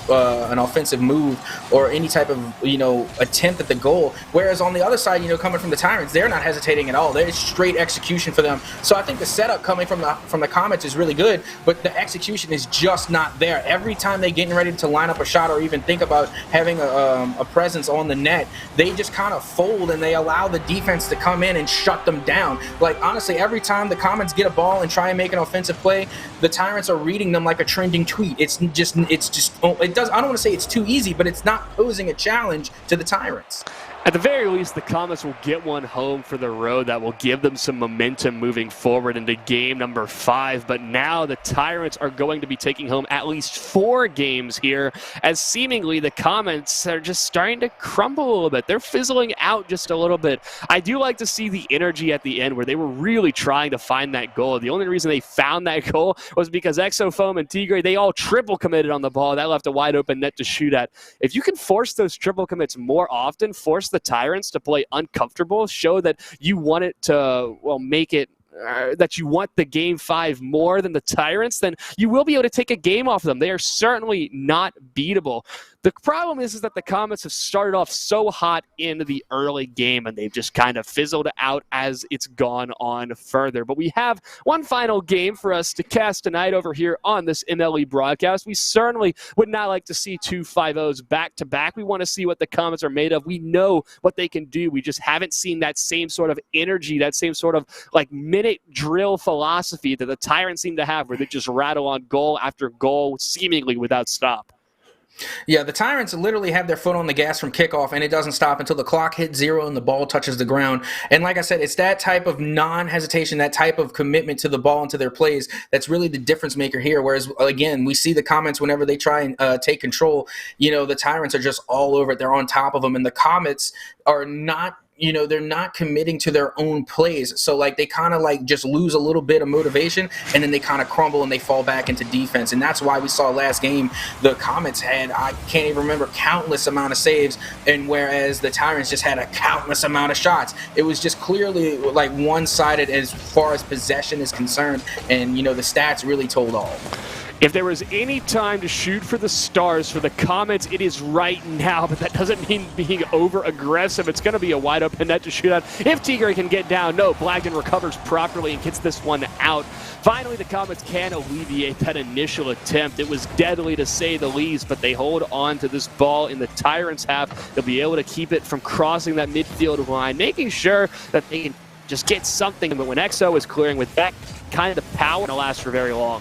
move or any type of, you know, attempt at the goal. Whereas on the other side, you know, coming from the Tyrants, they're not hesitating at all. It's straight execution for them. So I think the setup coming from the Comets is really good, but the execution is just not there. Every time they're getting ready to line up a shot or even think about having a presence on the net, they just kind of fold and they allow the defense to come in and shut them down. Like, honestly, every time the Comets get a ball and try and make an offensive play, the Tyrants are reading them like a trending tweet. I don't want to say it's too easy, but it's not posing a challenge to the Tyrants. At the very least, the Comets will get one home for the road that will give them some momentum moving forward into game number 5. But now the Tyrants are going to be taking home at least 4 games here, as seemingly the Comets are just starting to crumble a little bit. They're fizzling out just a little bit. I do like to see the energy at the end where they were really trying to find that goal. The only reason they found that goal was because Exo, Foam, and Tigre, they all triple committed on the ball. That left a wide open net to shoot at. If you can force those triple commits more often, force the Tyrants to play uncomfortable, show that you want it to, well, make it that you want the game 5 more than the Tyrants, then you will be able to take a game off of them. They are certainly not beatable. The problem is that the Comets have started off so hot in the early game, and they've just kind of fizzled out as it's gone on further. But we have one final game for us to cast tonight over here on this MLE broadcast. We certainly would not like to see 2 5-0s back-to-back. We want to see what the Comets are made of. We know what they can do. We just haven't seen that same sort of energy, that same sort of like minute drill philosophy that the Tyrants seem to have, where they just rattle on goal after goal seemingly without stop. Yeah, the Tyrants literally have their foot on the gas from kickoff, and it doesn't stop until the clock hits 0 and the ball touches the ground. And like I said, it's that type of non-hesitation, that type of commitment to the ball and to their plays that's really the difference maker here. Whereas, again, we see the Comets whenever they try and take control, you know, the Tyrants are just all over it. They're on top of them, and the Comets are not, you know, they're not committing to their own plays. So, like, they kind of, like, just lose a little bit of motivation, and then they kind of crumble and they fall back into defense. And that's why we saw last game the Comets had, I can't even remember, countless amount of saves, and whereas the Tyrants just had a countless amount of shots. It was just clearly, like, one-sided as far as possession is concerned, and, you know, the stats really told all. If there was any time to shoot for the stars for the Comets, it is right now, but that doesn't mean being over-aggressive. It's going to be a wide-open net to shoot at. If Tigre can get down, no, Blagden recovers properly and gets this one out. Finally, the Comets can alleviate that initial attempt. It was deadly to say the least, but they hold on to this ball in the Tyrants' half. They'll be able to keep it from crossing that midfield line, making sure that they can just get something. But when EXO is clearing with that kind of power, it'll last for very long.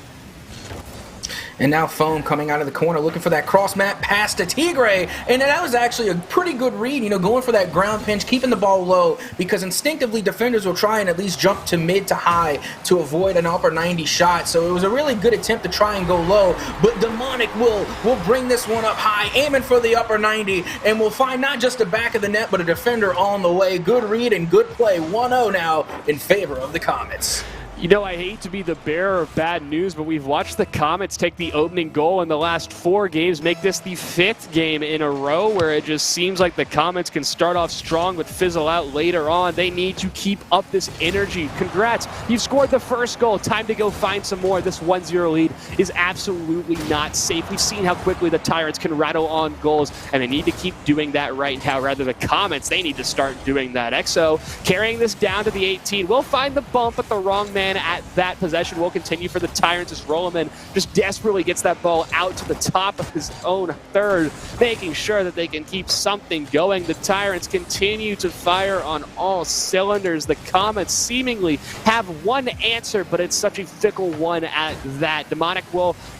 And now Foam coming out of the corner looking for that cross map pass to Tigre. And that was actually a pretty good read, going for that ground pinch, keeping the ball low, because instinctively defenders will try and at least jump to mid to high to avoid an upper 90 shot. So it was a really good attempt to try and go low, but Demonic will bring this one up high, aiming for the upper 90, and we'll find not just the back of the net, but a defender on the way. Good read and good play. 1-0 now in favor of the Comets. I hate to be the bearer of bad news, but we've watched the Comets take the opening goal in the last 4 games, make this the 5th game in a row where it just seems like the Comets can start off strong but fizzle out later on. They need to keep up this energy. Congrats, you've scored the first goal. Time to go find some more. This 1-0 lead is absolutely not safe. We've seen how quickly the Tyrants can rattle on goals, and they need to keep doing that right now. Rather, the Comets, they need to start doing that. EXO carrying this down to the 18. We'll find the bump, but the wrong man at that possession will continue for the Tyrants as Rollerman just desperately gets that ball out to the top of his own third, making sure that they can keep something going. The Tyrants continue to fire on all cylinders. The Comets seemingly have one answer, but it's such a fickle one at that. Demonic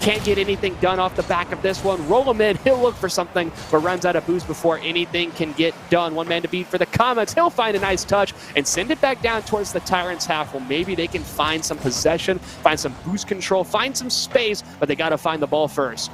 can't get anything done off the back of this one. Rollerman, he'll look for something, but runs out of boost before anything can get done. One man to beat for the Comets. He'll find a nice touch and send it back down towards the Tyrants half. Well, maybe they can find some possession, find some boost control, find some space, but they got to find the ball first.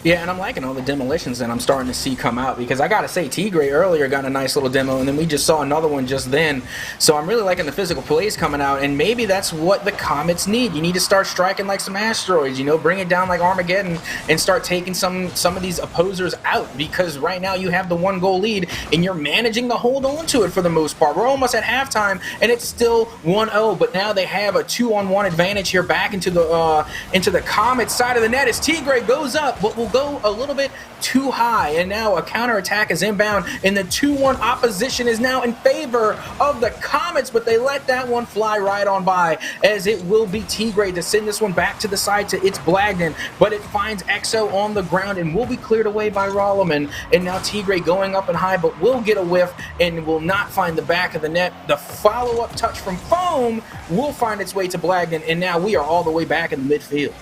Yeah, and I'm liking all the demolitions that I'm starting to see come out, because I gotta say, Tigre earlier got a nice little demo, and then we just saw another one just then. So I'm really liking the physical plays coming out, and maybe that's what the Comets need. You need to start striking like some asteroids, bring it down like Armageddon, and start taking some of these opposers out, because right now you have the 1-goal lead, and you're managing to hold on to it for the most part. We're almost at halftime, and it's still 1-0, but now they have a 2-on-1 advantage here back into the Comets side of the net as Tigre goes up, but will go a little bit too high, and now a counterattack is inbound, and the 2-1 opposition is now in favor of the Comets, but they let that one fly right on by, as it will be Tigre to send this one back to the side to its Blagden, but it finds EXO on the ground and will be cleared away by Rollerman, and now Tigre going up and high, but will get a whiff and will not find the back of the net. The follow-up touch from Foam will find its way to Blagden, and now we are all the way back in the midfield.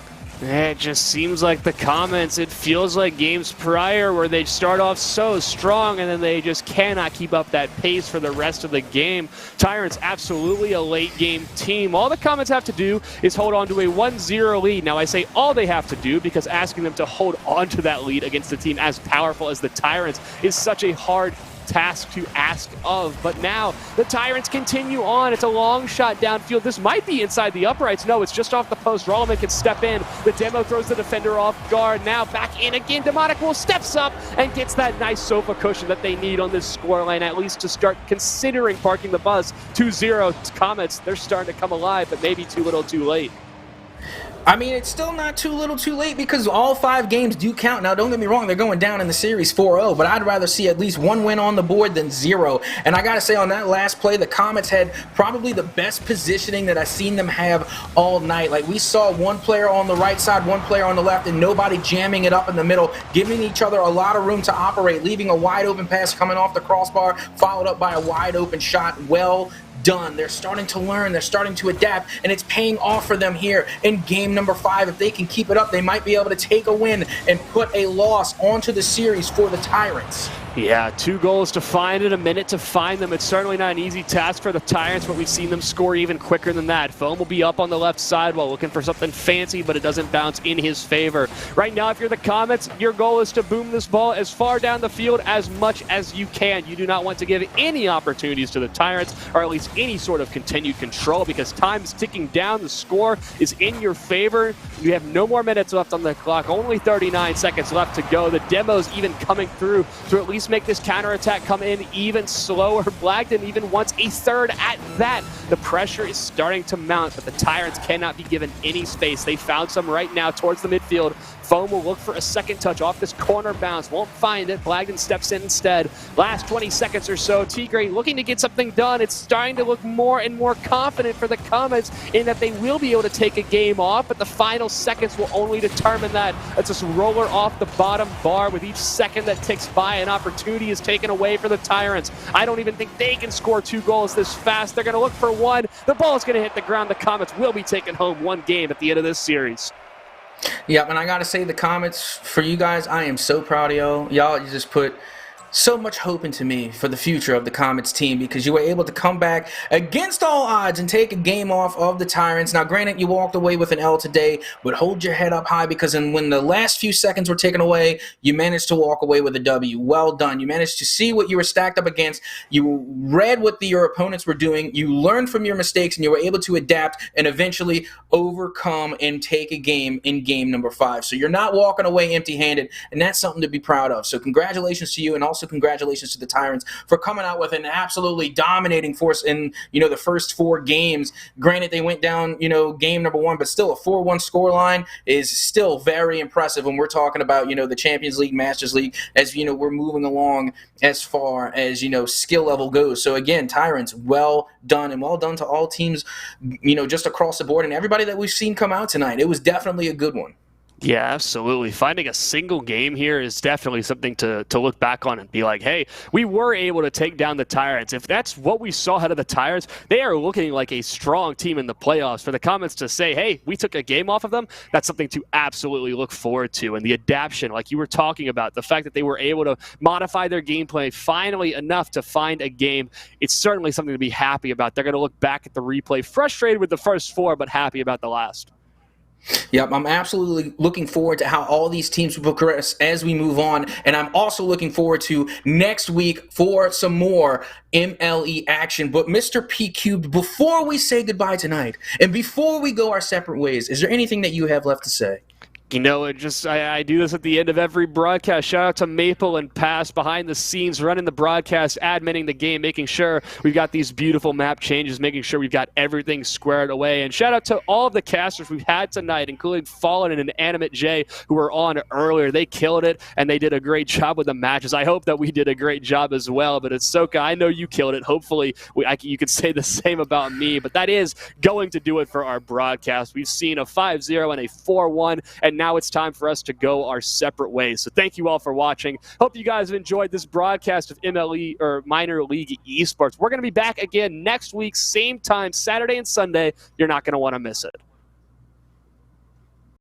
It just seems like the Comets, it feels like games prior where they start off so strong and then they just cannot keep up that pace for the rest of the game. Tyrants absolutely a late game team. All the Comets have to do is hold on to a 1-0 lead. Now I say all they have to do because asking them to hold on to that lead against a team as powerful as the Tyrants is such a hard task to ask of, but now the Tyrants continue on. It's a long shot downfield. This might be inside the uprights. No, it's just off the post. Rollerman can step in. The demo throws the defender off guard. Now back in again. Demonic steps up and gets that nice sofa cushion that they need on this scoreline, at least to start considering parking the bus. 2-0 Comets. They're starting to come alive, but maybe too little too late. I mean, it's still not too little too late, because all 5 games do count. Now, don't get me wrong, they're going down in the series 4-0, but I'd rather see at least 1 win on the board than 0. And I got to say, on that last play, the Comets had probably the best positioning that I've seen them have all night. Like, we saw one player on the right side, one player on the left, and nobody jamming it up in the middle, giving each other a lot of room to operate, leaving a wide open pass coming off the crossbar, followed up by a wide open shot. Well done. They're starting to learn, they're starting to adapt, and it's paying off for them here in game number 5. If they can keep it up, they might be able to take a win and put a loss onto the series for the Tyrants. Yeah, 2 goals to find it, a minute to find them. It's certainly not an easy task for the Tyrants, but we've seen them score even quicker than that. Foam will be up on the left side while looking for something fancy, but it doesn't bounce in his favor. Right now, if you're the Comets, your goal is to boom this ball as far down the field as much as you can. You do not want to give any opportunities to the Tyrants, or at least any sort of continued control, because time is ticking down. The score is in your favor. You have no more minutes left on the clock, only 39 seconds left to go. The demo's even coming through to at least make this counterattack come in even slower. Blagden even wants a third at that. The pressure is starting to mount, but the Tyrants cannot be given any space. They found some right now towards the midfield. Foam will look for a second touch off this corner bounce. Won't find it. Blagden steps in instead. Last 20 seconds or so. Tigre looking to get something done. It's starting to look more and more confident for the Comets in that they will be able to take a game off, but the final seconds will only determine that. It's just roller off the bottom bar. With each second that ticks by, an opportunity is taken away for the Tyrants. I don't even think they can score 2 goals this fast. They're going to look for 1. The ball is going to hit the ground. The Comets will be taking home 1 game at the end of this series. Yep, and I gotta say, the Comets, for you guys, I am so proud of y'all. Y'all just put so much hope into me for the future of the Comets team, because you were able to come back against all odds and take a game off of the Tyrants. Now, granted, you walked away with an L today, but hold your head up high, because when the last few seconds were taken away, you managed to walk away with a W. Well done. You managed to see what you were stacked up against. You read what your opponents were doing. You learned from your mistakes, and you were able to adapt and eventually overcome and take a game in game number 5. So you're not walking away empty-handed, and that's something to be proud of. So congratulations to you, and also congratulations to the Tyrants for coming out with an absolutely dominating force in the first 4 games. Granted, they went down game number 1, but still a 4-1 scoreline is still very impressive when we're talking about the Champions League, Masters League, as we're moving along as far as skill level goes. So again, Tyrants, well done, and well done to all teams just across the board, and everybody that we've seen come out tonight. It was definitely a good one. Yeah, absolutely. Finding a single game here is definitely something to look back on and be like, hey, we were able to take down the Tyrants. If that's what we saw out of the Tyrants, they are looking like a strong team in the playoffs. For the Comets to say, hey, we took a game off of them, that's something to absolutely look forward to. And the adaptation, like you were talking about, the fact that they were able to modify their gameplay finally enough to find a game, it's certainly something to be happy about. They're going to look back at the replay, frustrated with the first 4, but happy about the last. Yep, I'm absolutely looking forward to how all these teams will progress as we move on, and I'm also looking forward to next week for some more MLE action. But Mr. P Cubed, before we say goodbye tonight, and before we go our separate ways, is there anything that you have left to say? I do this at the end of every broadcast. Shout out to Maple and Pass behind the scenes, running the broadcast, adminning the game, making sure we've got these beautiful map changes, making sure we've got everything squared away. And shout out to all of the casters we've had tonight, including Fallen and Animate J, who were on earlier. They killed it, and they did a great job with the matches. I hope that we did a great job as well. But Ahsoka, I know you killed it. Hopefully, you could say the same about me. But that is going to do it for our broadcast. We've seen a 5-0 and a 4-1, and now it's time for us to go our separate ways. So thank you all for watching. Hope you guys have enjoyed this broadcast of MLE or Minor League Esports. We're going to be back again next week, same time, Saturday and Sunday. You're not going to want to miss it.